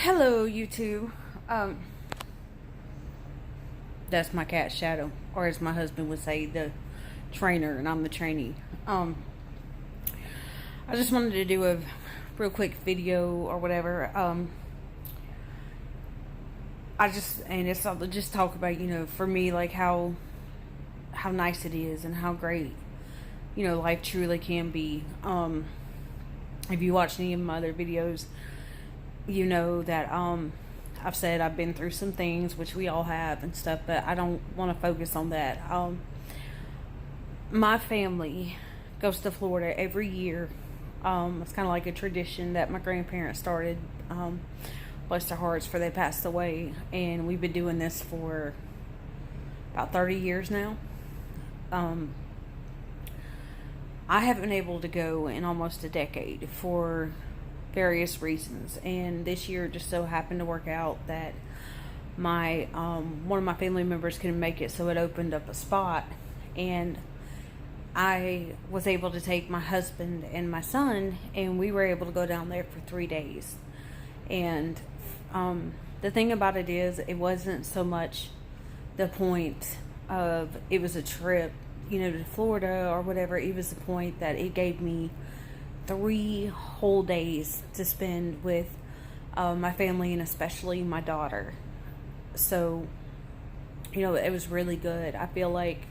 Hello, YouTube. Um, that's my cat Shadow, or as my husband would say, the trainer, and I'm the trainee. I just wanted to do a real quick video or whatever. I'll just talk about, for me, like how nice it is and how great, life truly can be. If you watch any of my other videos, you know that I've said I've been through some things, which we all have and stuff, but I don't want to focus on that. My family goes to Florida every year. It's kind of like a tradition that my grandparents started. Bless their hearts, for they passed away, and we've been doing this for about 30 years now. I haven't been able to go in almost a decade for various reasons, and this year just so happened to work out that my one of my family members couldn't make it, so it opened up a spot, and I was able to take my husband and my son, and we were able to go down there for 3 days. And the thing about it is, it wasn't so much the point of it was a trip, to Florida or whatever. It was the point that it gave me 3 whole days to spend with my family, and especially my daughter. So, it was really good. I feel like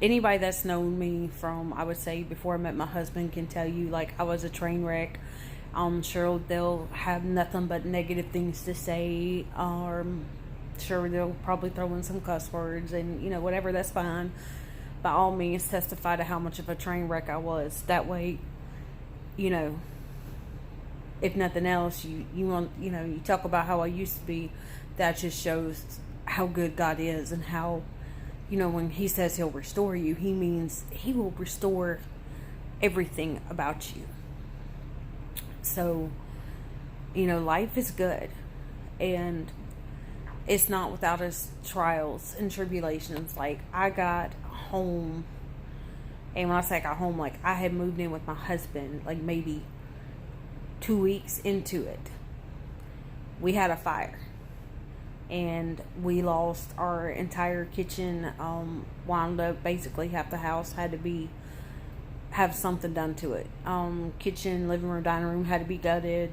anybody that's known me from, I would say, before I met my husband can tell you, like, I was a train wreck. I'm sure they'll have nothing but negative things to say. Sure, they'll probably throw in some cuss words, and whatever, that's fine. By all means, testify to how much of a train wreck I was. That way, if nothing else, you want, you talk about how I used to be. That just shows how good God is, and how, when He says He'll restore you, He means He will restore everything about you. So, life is good, and it's not without its trials and tribulations. Like, I got home, and when I say I got home, like, I had moved in with my husband, like, maybe 2 weeks into it. We had a fire, and we lost our entire kitchen. Wound up basically half the house had to have something done to it. Kitchen, living room, dining room had to be gutted.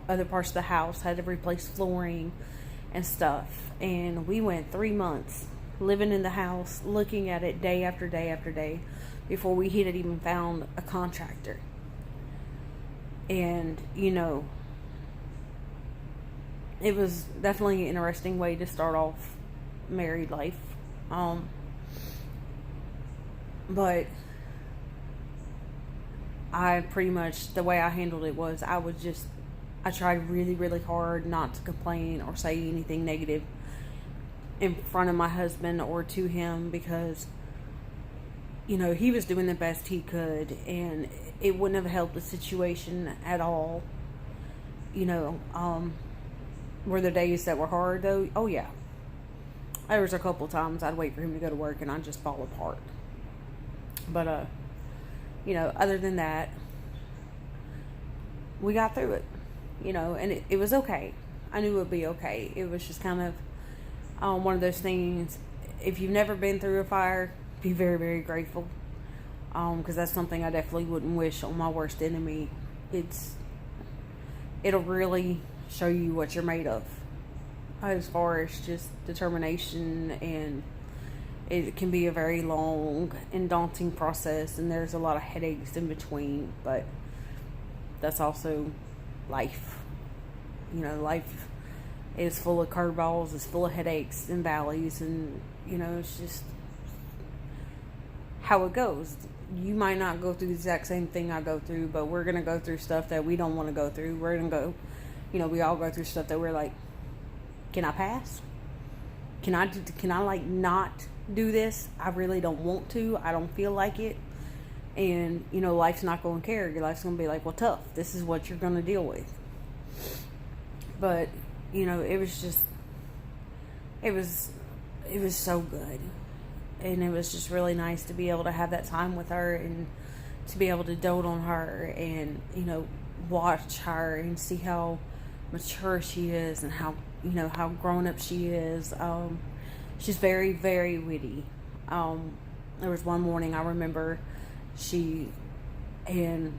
Other parts of the house had to replace flooring and stuff. And we went 3 months living in the house, looking at it day after day after day, before we had even found a contractor. And it was definitely an interesting way to start off married life. But I pretty much, the way I handled it was, I tried really, really hard not to complain or say anything negative in front of my husband or to him, because, he was doing the best he could, and it wouldn't have helped the situation at all. Were there days that were hard, though? Oh, yeah. There was a couple times I'd wait for him to go to work and I'd just fall apart. But, other than that, we got through it, and it was okay. I knew it would be okay. It was just kind of one of those things. If you've never been through a fire, be very, very grateful, because that's something I definitely wouldn't wish on my worst enemy. It'll really show you what you're made of, as far as just determination, and it can be a very long and daunting process, and there's a lot of headaches in between, but that's also life. Life is full of curveballs, it's full of headaches and valleys, and, it's just how it goes. You might not go through the exact same thing I go through, but we're going to go through stuff that we don't want to go through. We're going to go, we all go through stuff that we're like, can I pass? Can I like not do this? I really don't want to. I don't feel like it. And, life's not going to care. Your life's going to be like, well, tough. This is what you're going to deal with. But, it was so good. And it was just really nice to be able to have that time with her, and to be able to dote on her, and, watch her and see how mature she is and how, how grown up she is. She's very, very witty. There was one morning I remember and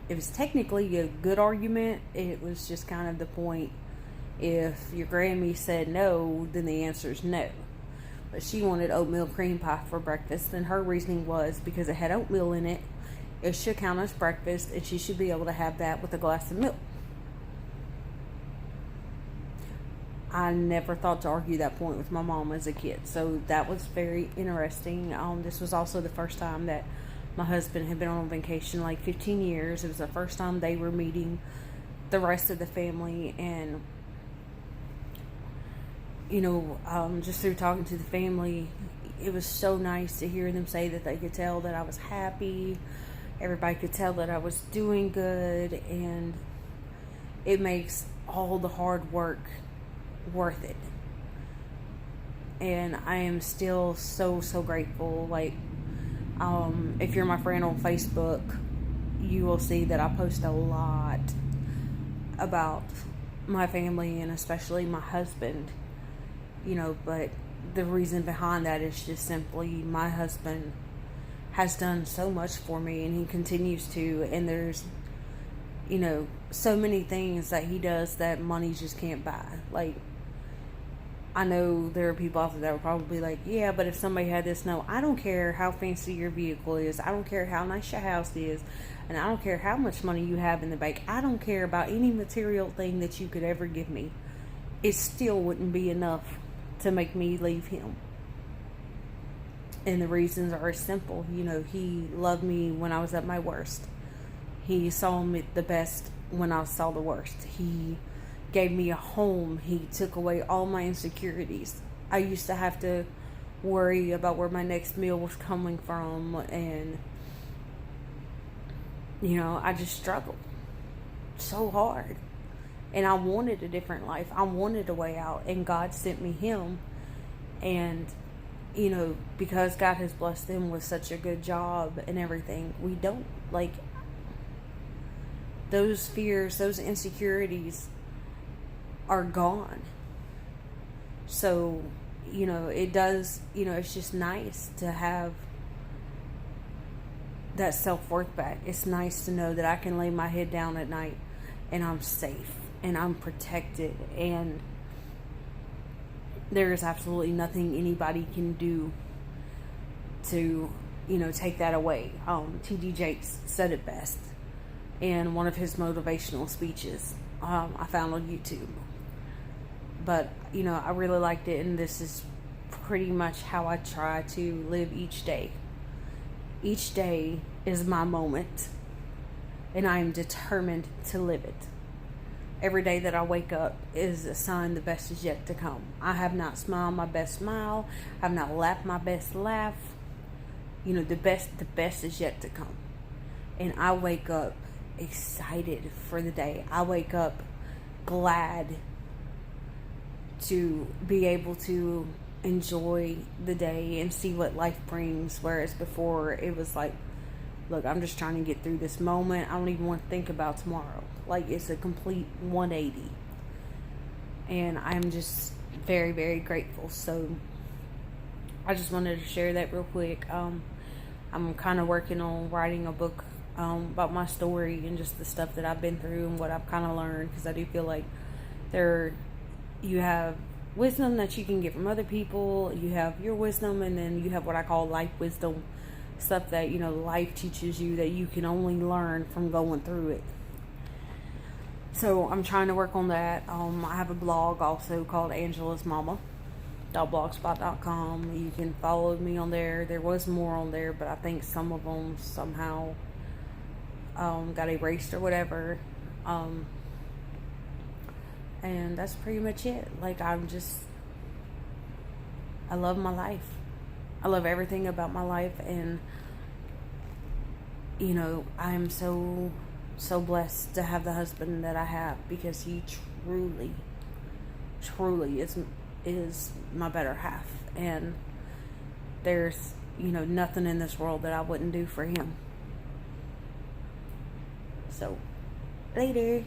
it was technically a good argument. It was just kind of the point, if your Grammy said no, then the answer is no. But she wanted oatmeal cream pie for breakfast, and her reasoning was because it had oatmeal in it, it should count as breakfast, and she should be able to have that with a glass of milk. I never thought to argue that point with my mom as a kid, so that was very interesting. This was also the first time that my husband had been on vacation, like 15 years. It was the first time they were meeting the rest of the family, and just through talking to the family, it was so nice to hear them say that they could tell that I was happy. Everybody could tell that I was doing good, and it makes all the hard work worth it. And I am still so, so grateful. Like, if you're my friend on Facebook, you will see that I post a lot about my family and especially my husband. But the reason behind that is just simply my husband has done so much for me, and he continues to, and there's so many things that he does that money just can't buy. Like, I know there are people out there that would probably be like, yeah, but if somebody had this, no, I don't care how fancy your vehicle is, I don't care how nice your house is, and I don't care how much money you have in the bank, I don't care about any material thing that you could ever give me, it still wouldn't be enough to make me leave him. And the reasons are simple. He loved me when I was at my worst. He saw me the best when I saw the worst. He gave me a home. He took away all my insecurities. I used to have to worry about where my next meal was coming from, and I just struggled so hard. And I wanted a different life. I wanted a way out. And God sent me him. And, because God has blessed him with such a good job and everything, we don't, like, those fears, those insecurities are gone. So, it does, it's just nice to have that self-worth back. It's nice to know that I can lay my head down at night and I'm safe and I'm protected, and there is absolutely nothing anybody can do to, take that away. T.D. Jakes said it best in one of his motivational speeches I found on YouTube. But, I really liked it, and this is pretty much how I try to live each day. Each day is my moment, and I am determined to live it. Every day that I wake up is a sign the best is yet to come. I have not smiled my best smile. I have not laughed my best laugh. The best is yet to come. And I wake up excited for the day. I wake up glad to be able to enjoy the day and see what life brings. Whereas before it was like, look, I'm just trying to get through this moment. I don't even want to think about tomorrow. Like, it's a complete 180. And I'm just very, very grateful. So I just wanted to share that real quick. I'm kind of working on writing a book about my story and just the stuff that I've been through and what I've kind of learned, because I do feel like you have wisdom that you can get from other people, you have your wisdom, and then you have what I call life wisdom, stuff that life teaches you that you can only learn from going through it. So I'm trying to work on that. I have a blog also called AngelasMama.blogspot.com. You can follow me on there. There was more on there, but I think some of them somehow got erased or whatever. And that's pretty much it. Like, I love my life. I love everything about my life, and I am so blessed to have the husband that I have, because he truly is my better half, and there's nothing in this world that I wouldn't do for him. So later.